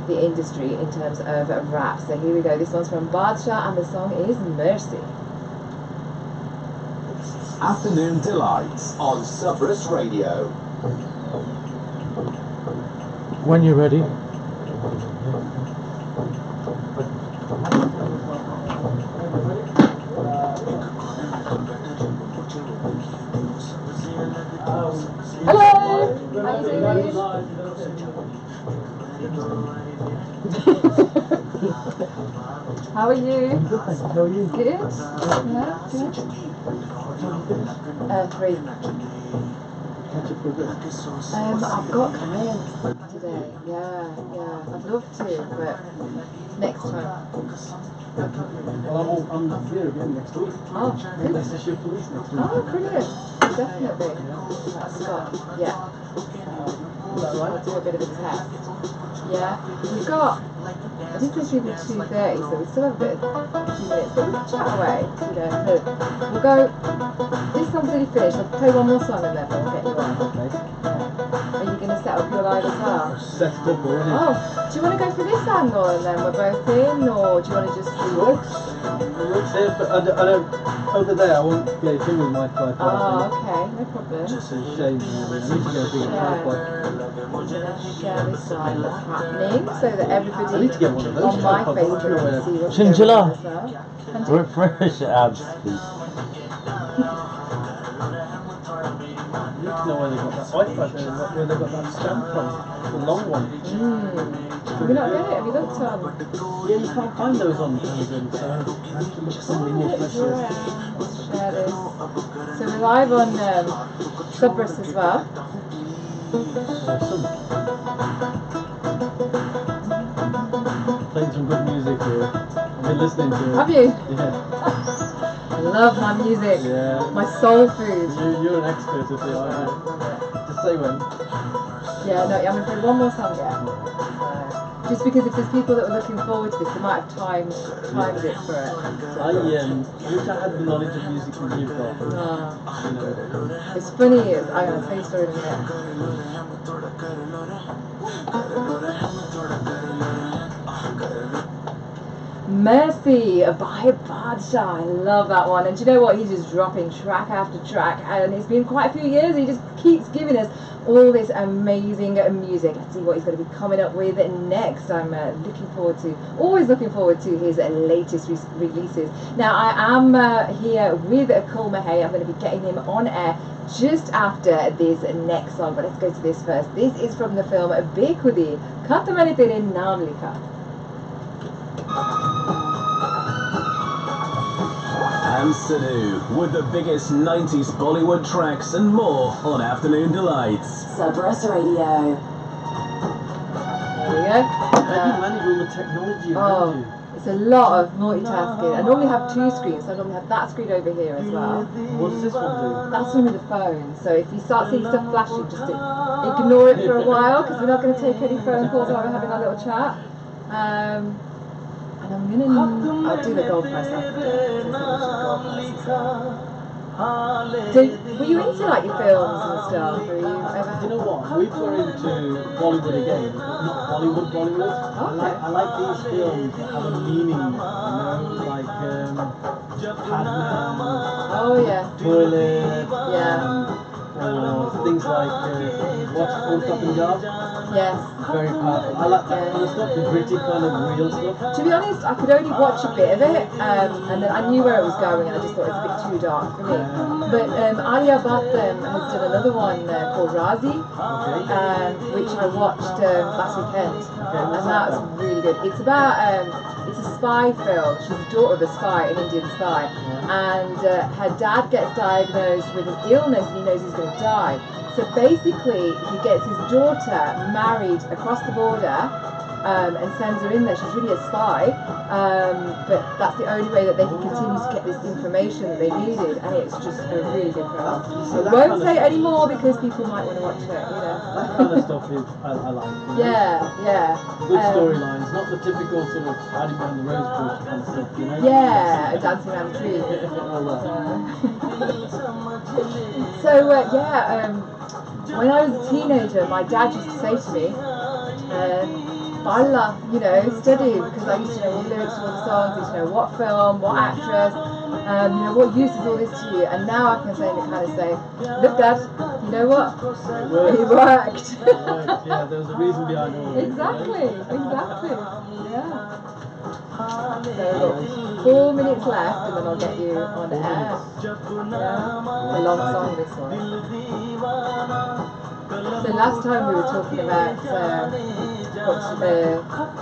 the industry in terms of rap. So here we go. This one's from Badshah, and the song is Mercy. Afternoon Delights on Subrus Radio. When you're ready. Hello! How you doing? How are you? How are you? Good? Yeah, good. 3. I've got clients today. Yeah. I'd love to, but next time. Well, I'm here again next week. Oh, good. This is your police next week. Oh, brilliant. Definitely. That's Scott. Yeah. I'll do a bit of a test. Yeah. We've got, I did this really 2:30, so we still have a bit of 2 minutes, but we can chat away. We'll go, this song's nearly finished. I'll play one more song and then we'll get you on. Okay. Are you going to set up your live as well? Set it up already. Oh, do you want to go for this angle and then we're both in, or do you want to just see? Works. But I don't, over there I won't get it in with my tripod. Oh, okay, no problem. It's a shame. I need to get a bigger tripod. Share this live that's happening so that everybody I need to get one of those on my tripods. Facebook can see what's Chinchilla. going on as well. Refresh ads, please. I need to know where they got that iPad and where they got that stamp from. The long one. Have you not got it? Have you looked on? Yeah, you can't find those on Amazon, so I have to look for something more Let's precious. share this. So we're live on Subrus as well. Awesome. Playing some good music here. I've been listening to it. Have you? Yeah. I love my music. Yeah. My soul food. You're an expert at it, aren't you? Just say when. Yeah, no, I'm going to play one more song yet. Just because if there's people that were looking forward to this, they might have timed it for it. I wish I had the knowledge of music that you've got. You know. It's funny, I'm going to tell you a story in a minute. Mercy by Badshah. I love that one. And do you know what? He's just dropping track after track, and it's been quite a few years. He just keeps giving us all this amazing music. Let's see what he's going to be coming up with next. I'm always looking forward to his latest releases. Now I am here with Kal Mahay. I'm going to be getting him on air just after this next song, but let's go to this first. This is from the film Bekhudi. Khat maine tere naam likha. Pam Sidhu with the biggest 90s Bollywood tracks and more on Afternoon Delights. Subrus Radio. There we go. How do you manage all the technology around you? It's a lot of multitasking. I normally have 2 screens, so I normally have that screen over here as well. What does this one do? That's only the phone, so if you start seeing stuff flashing, just ignore it for a while, because we're not going to take any phone calls while we're having our little chat. And I'll do the gold price after. Were you into like your films and stuff? Were you ever? You know what? We've got into Bollywood again, but not Bollywood. Okay. I like these films that have a meaning, you know, like Padman, Oh yeah. Toilet, Yeah. or things like What's Called Up in Job. Yes. Very powerful. I like that kind of stuff, the gritty kind of real stuff. To be honest, I could only watch a bit of it, and then I knew where it was going, and I just thought it was a bit too dark for me. But Alia Bhatt has done another one called Razi, which I watched last weekend, and that's really good. It's about it's a spy film. She's the daughter of a spy, an Indian spy, and her dad gets diagnosed with an illness, and he knows he's going to die. So basically, he gets his daughter married across the border and sends her in there. She's really a spy, but that's the only way that they can continue to get this information that they needed, and it's just a really good film. So I won't say any more because people might want to watch it, you know. That kind of stuff is, I like. You know? Yeah. Good storylines, not the typical sort of hiding behind the rose bush kind of stuff, you know? Yeah, dancing around the tree. All that. When I was a teenager, my dad used to say to me, Balla, you know, studied, because I used to know all the lyrics to all the songs, used to know what film, what actress, you know, what use is all this to you, and now I can say, kind of say, look Dad, you know what? It worked. Yeah, there was a reason behind all of it. Exactly, exactly. Yeah. So look, 4 minutes left and then I'll get you on air. Yeah. A long song this one. So last time we were talking about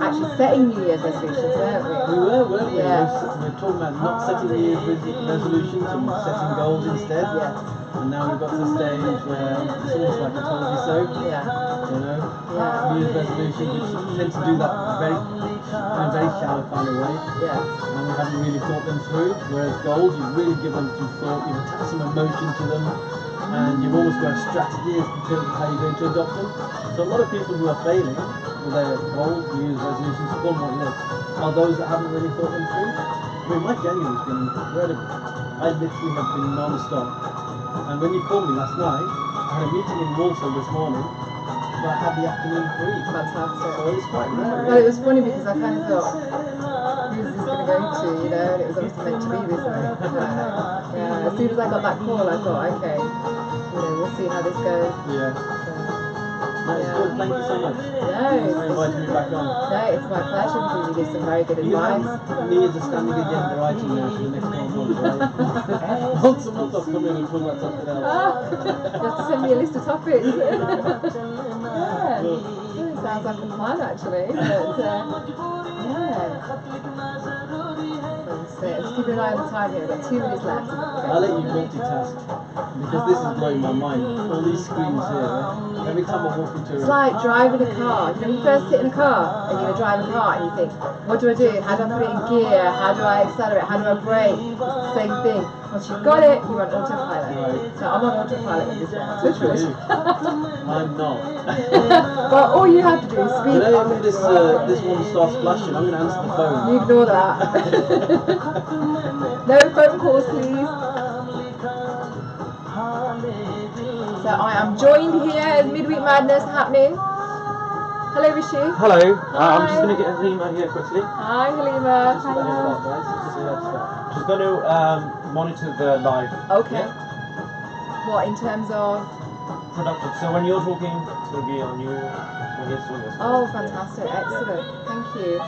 actually setting New Year's resolutions, weren't we? Weren't we? Yeah. We were talking about not setting New Year's resolutions and setting goals instead. Yeah. And now we've got to the stage where it's almost like I told you so. Yeah. You know? Yeah. New Year's resolutions, we tend to do that in a very shallow kind of way. Yeah. And we haven't really thought them through. Whereas goals, you really give them some thought, you've attached some emotion to them, and you've almost got a strategy in terms of how you're going to adopt them. So a lot of people who are failing with their goals, New Year's resolutions, call them what you want, are those that haven't really thought them through. I mean, my January's been incredible. I literally have been non-stop. And when you called me last night, I had a meeting in Walsall this morning, but I had the afternoon free. Fantastic. So it's quite rare. Well, it was funny because I kind of thought, who's this going to go to, you know, and it was obviously meant to be this way. Yeah, as soon as I got that call, I thought, okay, you know, we'll see how this goes. Yeah. That's good, thank you so much. No, For inviting me back on. no, it's my pleasure because you give some very good advice. Me as a standing agenda writing now for the next 12 months, right? Once a month I'll come in and talk about something else. You have to send me a list of topics. Yeah, it sounds like a plan actually. But, yeah. Just keep an eye on the time here. We've got 2 minutes left. I'll let you multitask because this is blowing my mind. All these screens here, right? Every time I walk into a It's like driving a car. You know, you first sit in a car and you drive a car and you think, what do I do? How do I put it in gear? How do I accelerate? How do I brake? It's the same thing. Once you've got it, you're on autopilot. Right. So I'm on autopilot with this one. Switch Good for it. you. I'm not. But all you have to do is speak. Today this one starts flashing, I'm going to answer the phone. You ignore that. No phone calls, please. So I am joined here as Midweek Madness happening. Hello, Rishi. Hello, Hi. I'm just going to get Halima here quickly. Hi, Halima. Just about to start, guys. She's going to monitor the live Okay. What, in terms of? production. So when you're talking, it's going to be on you. When you're talking, it's Oh, yeah. fantastic. Excellent. Thank you.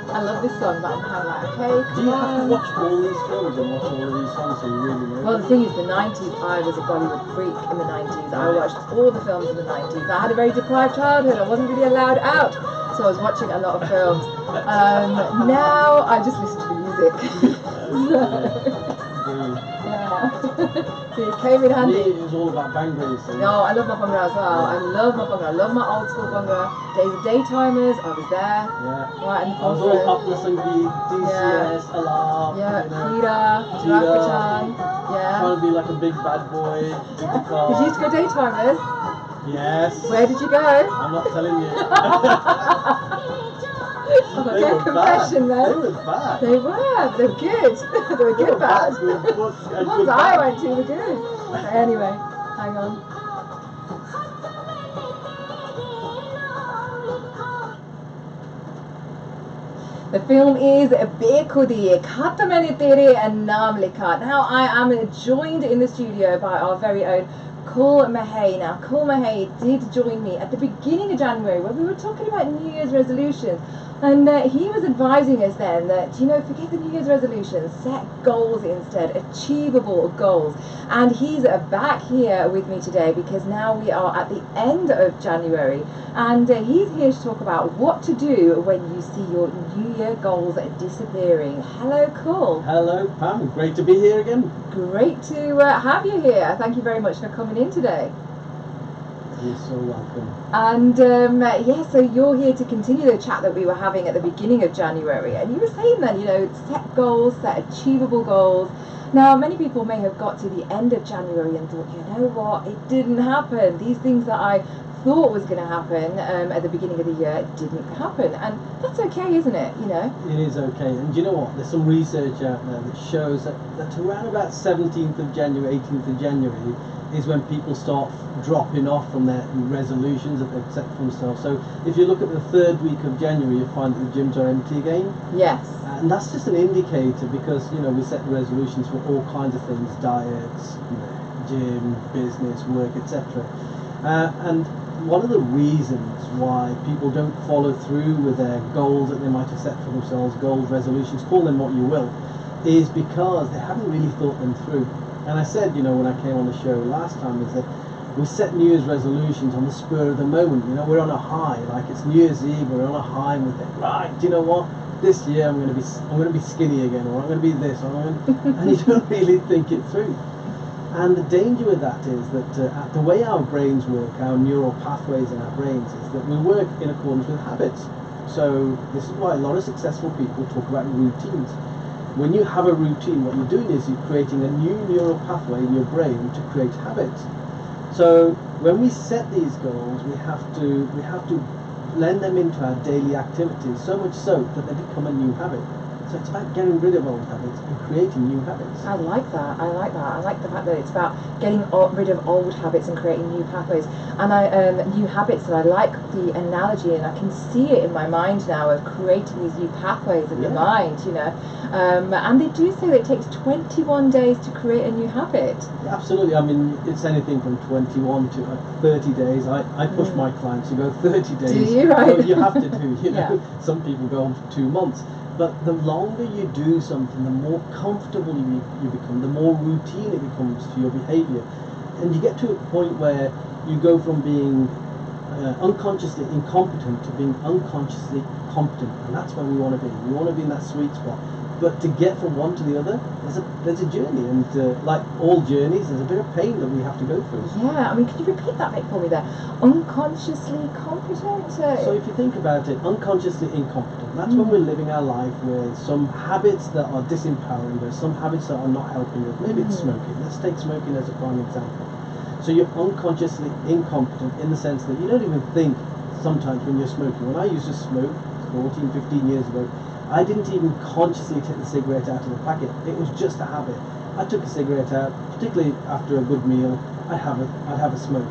I love this song, but I'm kind of like, okay, Do come you have to on. watch all these films and watch all of these songs so you really know? Well, the thing is, the 90s, I was a Bollywood freak in the 90s. I watched all the films in the 90s. I had a very deprived childhood. I wasn't really allowed out, so I was watching a lot of films. Now I just listen to the music. Yeah. So it came in Me, handy. it was all about Bhangra, so. No, I love my Bhangra as well. I love my Bhangra. I love my old school Bhangra. Days of Daytimers, I was there. Yeah. Right in the I was front row. all up the Sangeet, DCS, Alarm, Yeah, you know, Kira, Kira. Jirafatan. Yeah. trying to be like a big bad boy, with the car. Did you used to go Daytimers? Yes. Where did you go? I'm not telling you. Oh, They no were confession bad. They then. were bad. They were good. They were good bad. Good, The ones I went to were good. Anyway, hang on. The film is Bekhudi, Khat Maine Tere Naam Likha. Now I am joined in the studio by our very own Kal Mahay. Now Kal Mahay did join me at the beginning of January when we were talking about New Year's resolutions. And he was advising us then that, you know, forget the New Year's resolutions, set goals instead, achievable goals. And he's back here with me today because now we are at the end of January. And he's here to talk about what to do when you see your New Year goals disappearing. Hello, Kal. Hello, Pam. Great to be here again. Great to have you here. Thank you very much for coming in today. You're so welcome. And yeah, so you're here to continue the chat that we were having at the beginning of January, and you were saying then, you know, set goals, set achievable goals. Now, many people may have got to the end of January and thought, you know what, it didn't happen. These things that I thought was going to happen at the beginning of the year didn't happen, and that's okay, isn't it? You know. It is okay, and do you know what? There's some research out there that shows that around about 17th of January, 18th of January is when people start dropping off from their resolutions that they've set for themselves. So if you look at the third week of January, you find that the gyms are empty again. Yes. And that's just an indicator, because we set resolutions for all kinds of things: diets, gym, business, work, etc. And one of the reasons why people don't follow through with their goals that they might have set for themselves, goals, resolutions, call them what you will, is because they haven't really thought them through. And I said, when I came on the show last time, is that we set New Year's resolutions on the spur of the moment. We're on a high, like it's New Year's Eve, we're on a high, and we think, right, do you know what? This year I'm going to be skinny again, or I'm going to be this, and you don't really think it through. And the danger with that is that the way our brains work, our neural pathways in our brains, is that we work in accordance with habits. So this is why a lot of successful people talk about routines. When you have a routine, what you're doing is you're creating a new neural pathway in your brain to create habits. So when we set these goals, we have to blend them into our daily activities, so much so that they become a new habit. So it's about getting rid of old habits and creating new habits. I like that. I like the fact that it's about getting rid of old habits and creating new pathways. And new habits, and I like the analogy, and I can see it in my mind now of creating these new pathways in the mind, and they do say that it takes 21 days to create a new habit. Yeah, absolutely. I mean, it's anything from 21 to 30 days. I push my clients to go 30 days. Do you? Right. Well, you have to do, Some people go on for 2 months. But the longer you do something, the more comfortable you become, the more routine it becomes to your behavior. And you get to a point where you go from being unconsciously incompetent to being unconsciously competent. And that's where we want to be. We want to be in that sweet spot. But to get from one to the other, there's a journey, and like all journeys, there's a bit of pain that we have to go through. Yeah, I mean, could you repeat that bit for me there? Unconsciously competent? So if you think about it, unconsciously incompetent, that's when we're living our life with some habits that are disempowering us, some habits that are not helping us. Maybe it's smoking. Let's take smoking as a prime example. So you're unconsciously incompetent in the sense that you don't even think sometimes when you're smoking. When I used to smoke 14, 15 years ago, I didn't even consciously take the cigarette out of the packet. It was just a habit. I took a cigarette out, particularly after a good meal. I'd have a smoke.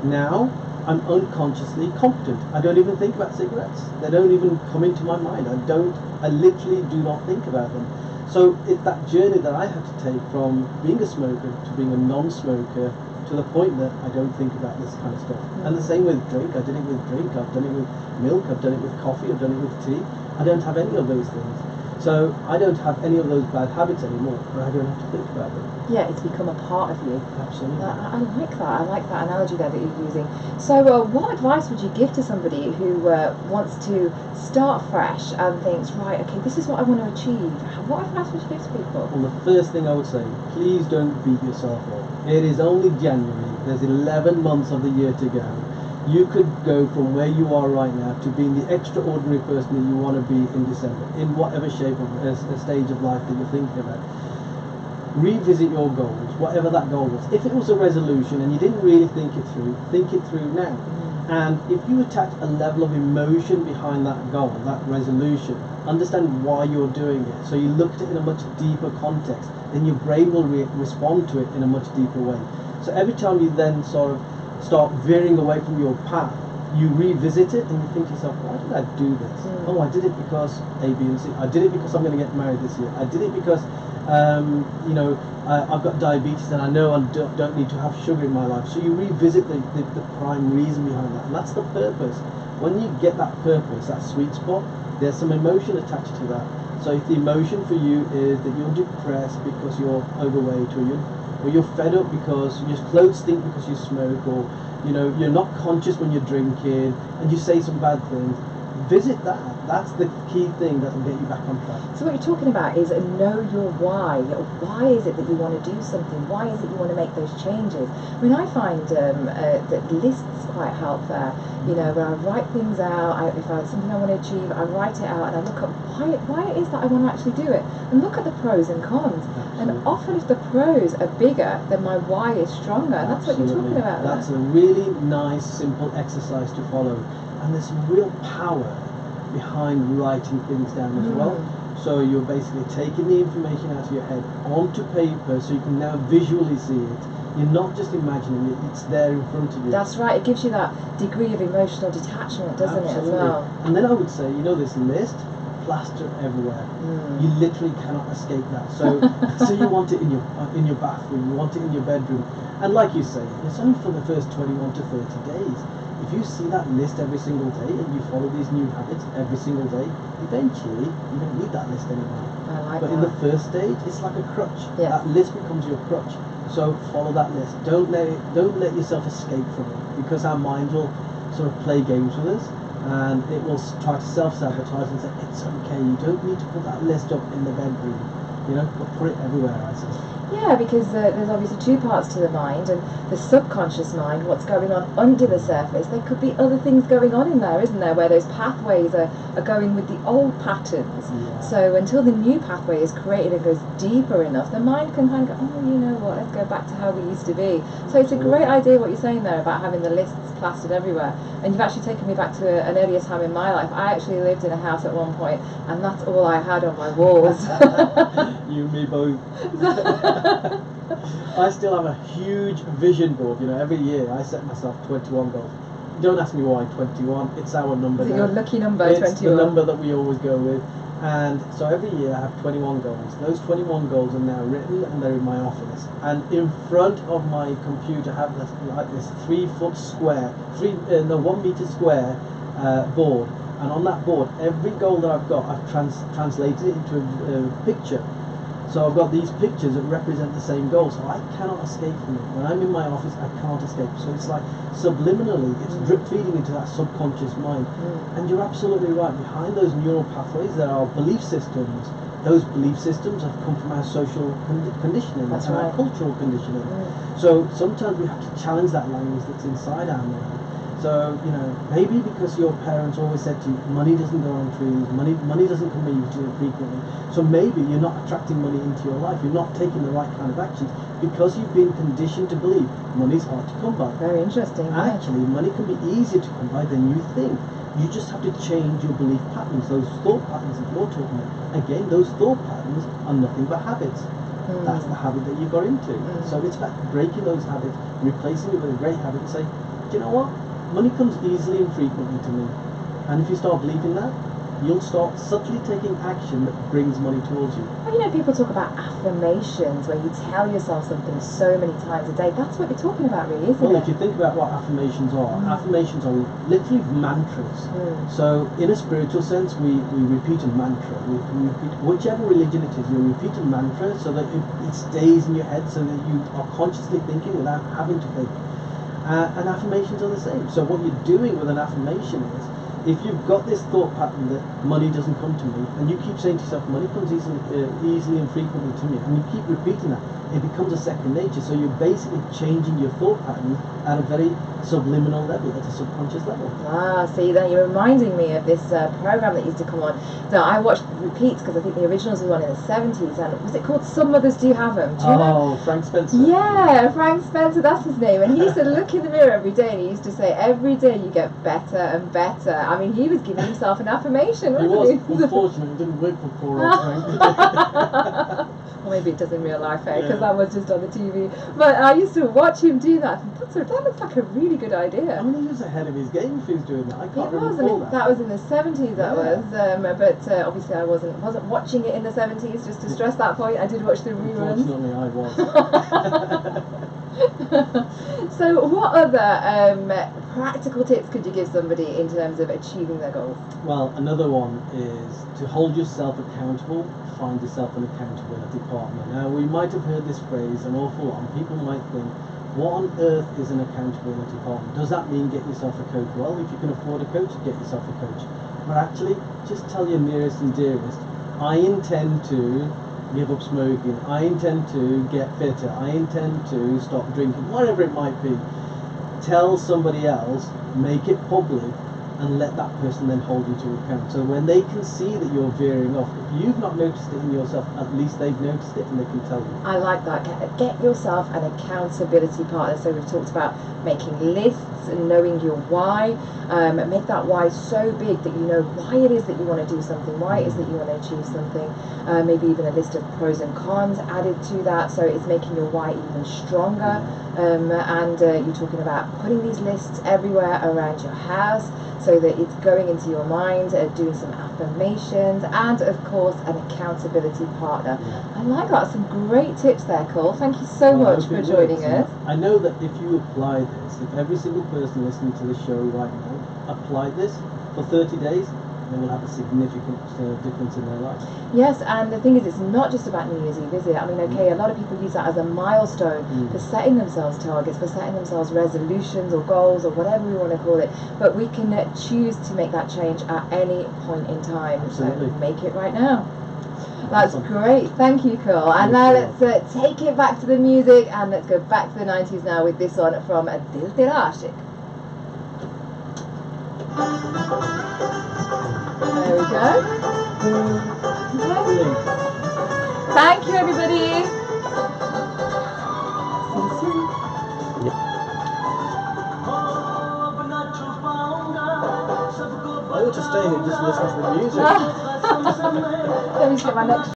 Now I'm unconsciously competent. I don't even think about cigarettes. They don't even come into my mind. I literally do not think about them. So it's that journey that I had to take from being a smoker to being a non-smoker, to the point that I don't think about this kind of stuff. And the same with drink. I did it with drink, I've done it with milk, I've done it with coffee, I've done it with tea. I don't have any of those things. So I don't have any of those bad habits anymore, and I don't have to think about them. Yeah, it's become a part of you. Absolutely. I like that. I like that analogy there that you're using. So what advice would you give to somebody who wants to start fresh and thinks, right, okay, this is what I want to achieve? What advice would you give to people? Well, the first thing I would say, please don't beat yourself up. It is only January. There's 11 months of the year to go. You could go from where you are right now to being the extraordinary person that you want to be in December, in whatever shape of stage of life that you're thinking about. Revisit your goals, whatever that goal was. If it was a resolution and you didn't really think it through now. And if you attach a level of emotion behind that goal, that resolution, understand why you're doing it. So you look at it in a much deeper context, then your brain will respond to it in a much deeper way. So every time you then sort of start veering away from your path, you revisit it and you think to yourself, why did I do this? Oh, I did it because A, B, and C. I did it because I'm going to get married this year. I did it because I've got diabetes and I know I don't need to have sugar in my life. So you revisit the prime reason behind that, and that's the purpose. When you get that purpose, that sweet spot, there's some emotion attached to that. So if the emotion for you is that you're depressed because you're overweight, or you're fed up because your clothes stink because you smoke, or you're not conscious when you're drinking and you say some bad things, visit that. That's the key thing that will get you back on track. So what you're talking about is know your why. Why is it that you want to do something? Why is it you want to make those changes? I mean, I find that lists quite help there. You know, where I write things out. If I have something I want to achieve, I write it out and I look at why it is that I want to actually do it, and look at the pros and cons. Absolutely. And often, if the pros are bigger, then my why is stronger. And that's what you're talking about. That's a really nice, simple exercise to follow, and there's some real power behind writing things down as well. So you're basically taking the information out of your head onto paper, so you can now visually see it. You're not just imagining it, it's there in front of you. That's right, it gives you that degree of emotional detachment, doesn't it, as well? And then I would say, you know, this list, plaster everywhere. You literally cannot escape that. So so you want it in your bathroom, you want it in your bedroom. And like you say, it's only for the first 21 to 30 days. If you see that list every single day and you follow these new habits every single day, eventually you don't need that list anymore. But in the first stage, it's like a crutch. Yes. That list becomes your crutch. So follow that list. Don't let yourself escape from it, because our mind will sort of play games with us, and it will try to self-sabotage and say it's okay. You don't need to put that list up in the bedroom, you know, but put it everywhere. I say. Yeah, because there's obviously two parts to the mind, and the subconscious mind, what's going on under the surface. There could be other things going on in there, isn't there, where those pathways are going with the old patterns. Yeah. So until the new pathway is created and goes deeper enough, the mind can kind of go, oh, you know what, let's go back to how we used to be. So it's a great idea what you're saying there about having the lists plastered everywhere. And you've actually taken me back to an earlier time in my life. I actually lived in a house at one point, and that's all I had on my walls. You and me both. I still have a huge vision board. You know, every year I set myself 21 goals. Don't ask me why 21. It's our number. Is it now. your lucky number, It's 21? the number that we always go with. And so every year I have 21 goals. Those 21 goals are now written and they're in my office. And in front of my computer I have this 3 foot square, 1 meter square board. And on that board, every goal that I've got, I've translated it into a picture. So I've got these pictures that represent the same goal, so I cannot escape from it. When I'm in my office, I can't escape. So it's like subliminally, it's drip feeding into that subconscious mind. And you're absolutely right. Behind those neural pathways, there are belief systems. Those belief systems have come from our social conditioning and our cultural conditioning. So sometimes we have to challenge that language that's inside our mind. So, you know, maybe because your parents always said to you, money doesn't grow on trees, money doesn't come easily and frequently. So maybe you're not attracting money into your life, you're not taking the right kind of actions because you've been conditioned to believe money's hard to come by. Very interesting. Actually, money can be easier to come by than you think. You just have to change your belief patterns, those thought patterns that you're talking about. Again, those thought patterns are nothing but habits. That's the habit that you got into. So it's about breaking those habits, replacing it with a great habit and say, do you know what? Money comes easily and frequently to me. And if you start believing that, you'll start subtly taking action that brings money towards you. Well, you know, people talk about affirmations, where you tell yourself something so many times a day. That's what you're talking about, really, isn't it? Well, if you think about what affirmations are literally mantras. So in a spiritual sense, we repeat a mantra. We repeat, whichever religion it is, you repeat a mantra so that it stays in your head, so that you are consciously thinking without having to think. And affirmations are the same. So what you're doing with an affirmation is, if you've got this thought pattern that money doesn't come to me, and you keep saying to yourself, money comes easily and frequently to me, and you keep repeating that, it becomes a second nature. So you're basically changing your thought patterns at a very subliminal level, at a subconscious level. Ah, see, then you're reminding me of this program that used to come on. So I watched repeats because I think the originals were on in the 70s, and was it called Some Mothers Do Have Them? Do you know? Frank Spencer. Yeah, Frank Spencer, that's his name. And he used to look in the mirror every day and he used to say, every day you get better and better. I mean, he was giving himself an affirmation, wasn't he? Unfortunately, it didn't work for poor old Frank. Or maybe it does in real life, because that was just on the TV. But I used to watch him do that. That looks like a really good idea. I mean, he was ahead of his game if he was doing that. I can't It was. recall I mean, that was in the 70s. That Yeah. was. But obviously, I wasn't watching it in the 70s. Just to stress that point, I did watch the reruns. Unfortunately, I was. So, what other practical tips could you give somebody in terms of achieving their goals? Well, another one is to hold yourself accountable. Find yourself an accountability partner. Now, we might have heard this phrase an awful lot, and people might think, what on earth is an accountability partner? Does that mean get yourself a coach? Well, if you can afford a coach, get yourself a coach. but actually just tell your nearest and dearest, I intend to give up smoking, I intend to get fitter, I intend to stop drinking, whatever it might be. Tell somebody else, make it public, and let that person then hold you to account. So when they can see that you're veering off, if you've not noticed it in yourself, at least they've noticed it and they can tell you. I like that. Get yourself an accountability partner. So we've talked about making lists and knowing your why. Make that why so big that you know why it is that you want to do something, why it is that you want to achieve something. Maybe even a list of pros and cons added to that, so it's making your why even stronger. And you're talking about putting these lists everywhere around your house so that it's going into your mind, doing some affirmations, and of course an accountability partner. I like that. Some great tips there, Cole. Thank you so much for joining us. I know that if you apply this, if every single person listening to the show right now applied this for 30 days, they will have a significant difference in their life. Yes, and the thing is, it's not just about New Year's Eve, is it? I mean, okay, a lot of people use that as a milestone for setting themselves targets, for setting themselves resolutions or goals or whatever we want to call it. But we can choose to make that change at any point in time. Absolutely. So make it right now. That's great. Thank you, Cole. And now let's take it back to the music, and let's go back to the 90s now with this one from Dil Tera Aashik. There we go. Okay. Thank you, everybody. See you soon. I ought to stay here and just listen to the music. Let me get my next